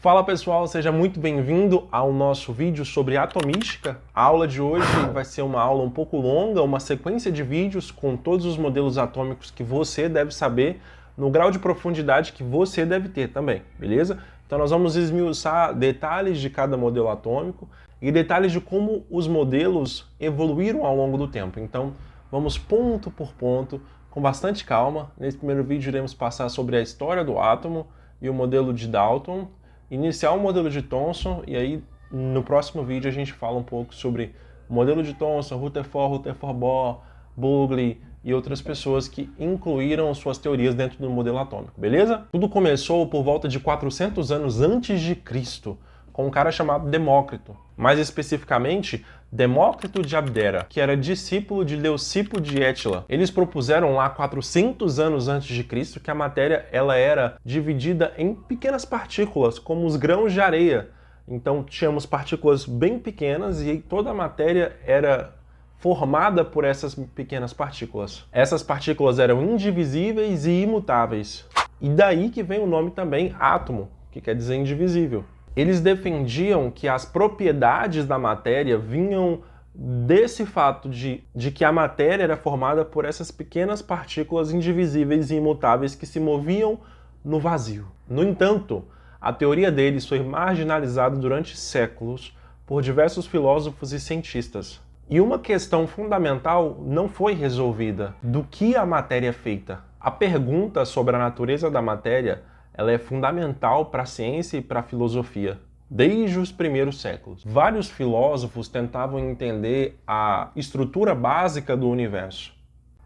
Fala pessoal, seja muito bem-vindo ao nosso vídeo sobre atomística. A aula de hoje vai ser uma aula um pouco longa, uma sequência de vídeos com todos os modelos atômicos que você deve saber no grau de profundidade que você deve ter também, beleza? Então nós vamos esmiuçar detalhes de cada modelo atômico e detalhes de como os modelos evoluíram ao longo do tempo. Então vamos ponto por ponto, com bastante calma. Nesse primeiro vídeo iremos passar sobre a história do átomo e o modelo de Dalton, iniciar o modelo de Thomson, e aí no próximo vídeo a gente fala um pouco sobre o modelo de Thomson, Rutherford-Bohr, Bugly e outras pessoas que incluíram suas teorias dentro do modelo atômico, beleza? Tudo começou por volta de 400 anos antes de Cristo, com um cara chamado Demócrito. Mais especificamente, Demócrito de Abdera, que era discípulo de Leucipo de Étila. Eles propuseram lá 400 anos antes de Cristo que a matéria ela era dividida em pequenas partículas, como os grãos de areia. Então tínhamos partículas bem pequenas e toda a matéria era formada por essas pequenas partículas. Essas partículas eram indivisíveis e imutáveis. E daí que vem o nome também átomo, que quer dizer indivisível. Eles defendiam que as propriedades da matéria vinham desse fato de que a matéria era formada por essas pequenas partículas indivisíveis e imutáveis que se moviam no vazio. No entanto, a teoria deles foi marginalizada durante séculos por diversos filósofos e cientistas. E uma questão fundamental não foi resolvida: do que a matéria é feita? A pergunta sobre a natureza da matéria ela é fundamental para a ciência e para a filosofia, desde os primeiros séculos. Vários filósofos tentavam entender a estrutura básica do universo.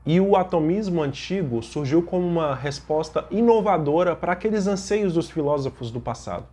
E o atomismo antigo surgiu como uma resposta inovadora para aqueles anseios dos filósofos do passado.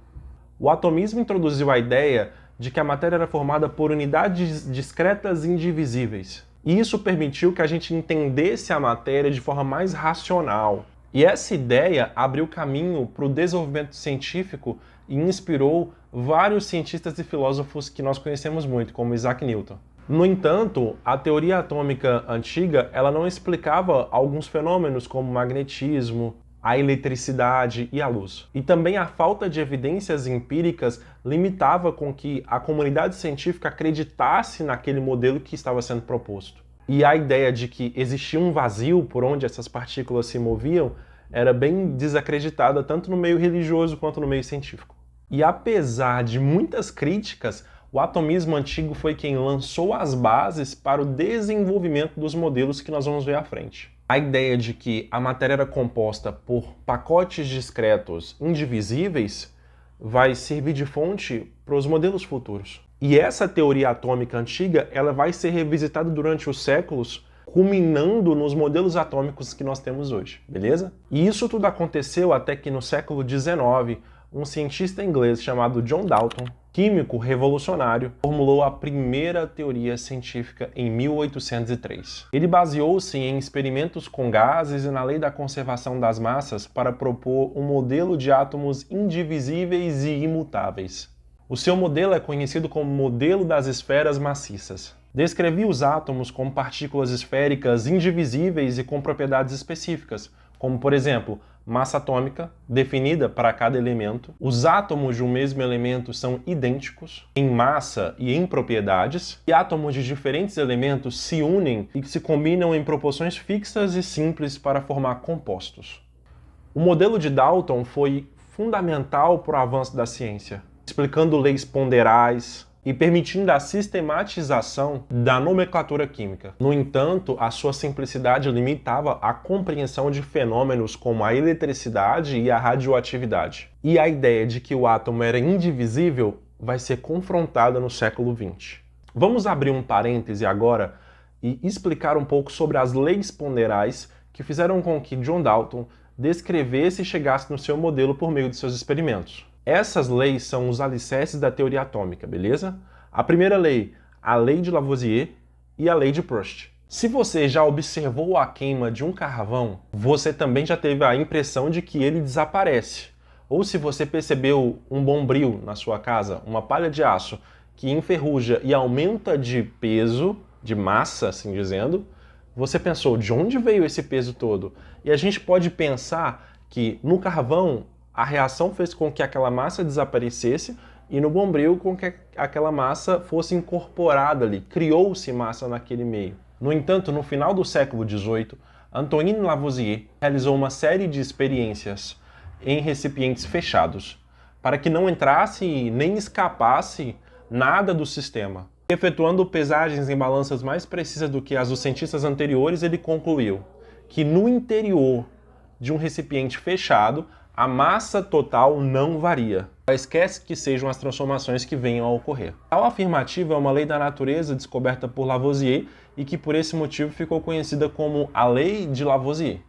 O atomismo introduziu a ideia de que a matéria era formada por unidades discretas e indivisíveis. E isso permitiu que a gente entendesse a matéria de forma mais racional. E essa ideia abriu caminho para o desenvolvimento científico e inspirou vários cientistas e filósofos que nós conhecemos muito, como Isaac Newton. No entanto, a teoria atômica antiga ela não explicava alguns fenômenos como o magnetismo, a eletricidade e a luz. E também a falta de evidências empíricas limitava com que a comunidade científica acreditasse naquele modelo que estava sendo proposto. E a ideia de que existia um vazio por onde essas partículas se moviam era bem desacreditada tanto no meio religioso quanto no meio científico. E apesar de muitas críticas, o atomismo antigo foi quem lançou as bases para o desenvolvimento dos modelos que nós vamos ver à frente. A ideia de que a matéria era composta por pacotes discretos indivisíveis vai servir de fonte para os modelos futuros. E essa teoria atômica antiga ela vai ser revisitada durante os séculos, culminando nos modelos atômicos que nós temos hoje, beleza? E isso tudo aconteceu até que no século XIX, um cientista inglês chamado John Dalton, químico revolucionário, formulou a primeira teoria científica em 1803. Ele baseou-se em experimentos com gases e na lei da conservação das massas para propor um modelo de átomos indivisíveis e imutáveis. O seu modelo é conhecido como modelo das esferas maciças. Descrevia os átomos como partículas esféricas indivisíveis e com propriedades específicas, como, por exemplo, massa atômica, definida para cada elemento. Os átomos de um mesmo elemento são idênticos em massa e em propriedades, e átomos de diferentes elementos se unem e se combinam em proporções fixas e simples para formar compostos. O modelo de Dalton foi fundamental para o avanço da ciência, explicando leis ponderais e permitindo a sistematização da nomenclatura química. No entanto, a sua simplicidade limitava a compreensão de fenômenos como a eletricidade e a radioatividade. E a ideia de que o átomo era indivisível vai ser confrontada no século XX. Vamos abrir um parêntese agora e explicar um pouco sobre as leis ponderais que fizeram com que John Dalton descrevesse e chegasse no seu modelo por meio de seus experimentos. Essas leis são os alicerces da teoria atômica, beleza? A primeira lei, a lei de Lavoisier e a lei de Proust. Se você já observou a queima de um carvão, você também já teve a impressão de que ele desaparece. Ou se você percebeu um bombril na sua casa, uma palha de aço, que enferruja e aumenta de peso, de massa, assim dizendo, você pensou, de onde veio esse peso todo? E a gente pode pensar que no carvão a reação fez com que aquela massa desaparecesse e no Bombril com que aquela massa fosse incorporada ali, criou-se massa naquele meio. No entanto, no final do século XVIII, Antoine Lavoisier realizou uma série de experiências em recipientes fechados, para que não entrasse nem escapasse nada do sistema. Efetuando pesagens em balanças mais precisas do que as dos cientistas anteriores, ele concluiu que no interior de um recipiente fechado, a massa total não varia. Esquece que sejam as transformações que venham a ocorrer. Tal afirmativa é uma lei da natureza descoberta por Lavoisier e que por esse motivo ficou conhecida como a lei de Lavoisier.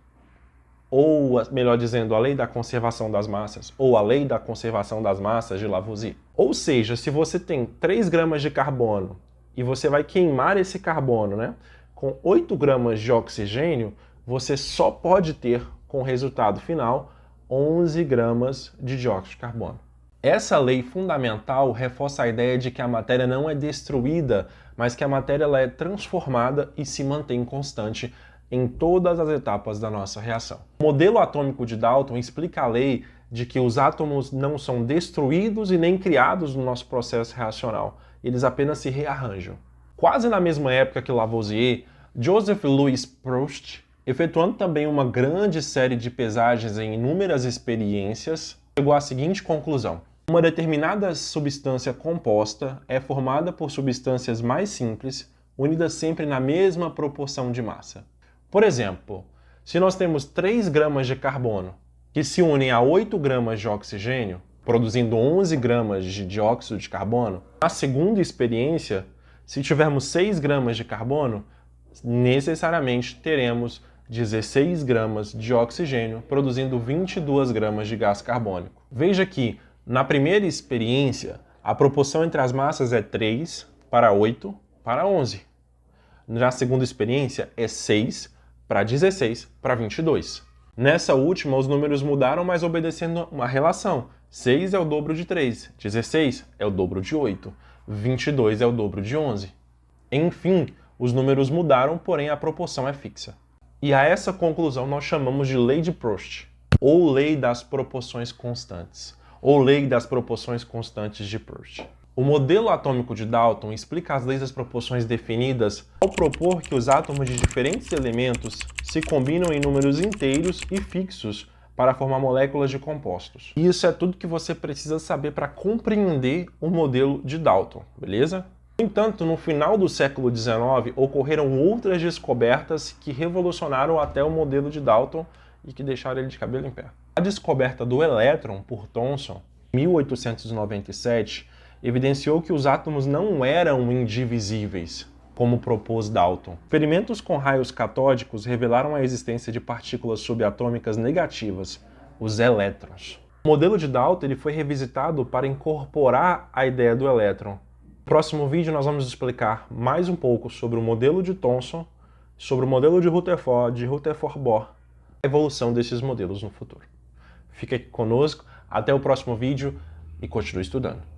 Ou, melhor dizendo, a lei da conservação das massas, ou a lei da conservação das massas de Lavoisier. Ou seja, se você tem 3 gramas de carbono e você vai queimar esse carbono, né, com 8 gramas de oxigênio, você só pode ter, com o resultado final, 11 gramas de dióxido de carbono. Essa lei fundamental reforça a ideia de que a matéria não é destruída, mas que a matéria ela é transformada e se mantém constante em todas as etapas da nossa reação. O modelo atômico de Dalton explica a lei de que os átomos não são destruídos e nem criados no nosso processo reacional, eles apenas se rearranjam. Quase na mesma época que Lavoisier, Joseph Louis Proust, efetuando também uma grande série de pesagens em inúmeras experiências, chegou à seguinte conclusão: uma determinada substância composta é formada por substâncias mais simples, unidas sempre na mesma proporção de massa. Por exemplo, se nós temos 3 gramas de carbono que se unem a 8 gramas de oxigênio, produzindo 11 gramas de dióxido de carbono, na segunda experiência, se tivermos 6 gramas de carbono, necessariamente teremos 16 gramas de oxigênio, produzindo 22 gramas de gás carbônico. Veja que, na primeira experiência, a proporção entre as massas é 3 para 8 para 11. Na segunda experiência, é 6 para 16 para 22. Nessa última, os números mudaram, mas obedecendo uma relação. 6 é o dobro de 3, 16 é o dobro de 8, 22 é o dobro de 11. Enfim, os números mudaram, porém a proporção é fixa. E a essa conclusão nós chamamos de lei de Proust, ou lei das proporções constantes, ou lei das proporções constantes de Proust. O modelo atômico de Dalton explica as leis das proporções definidas ao propor que os átomos de diferentes elementos se combinam em números inteiros e fixos para formar moléculas de compostos. E isso é tudo que você precisa saber para compreender o modelo de Dalton, beleza? No entanto, no final do século XIX, ocorreram outras descobertas que revolucionaram até o modelo de Dalton e que deixaram ele de cabelo em pé. A descoberta do elétron por Thomson, em 1897, evidenciou que os átomos não eram indivisíveis, como propôs Dalton. Experimentos com raios catódicos revelaram a existência de partículas subatômicas negativas, os elétrons. O modelo de Dalton ele foi revisitado para incorporar a ideia do elétron. No próximo vídeo nós vamos explicar mais um pouco sobre o modelo de Thomson, sobre o modelo de Rutherford, de Rutherford-Bohr, a evolução desses modelos no futuro. Fique aqui conosco, até o próximo vídeo e continue estudando.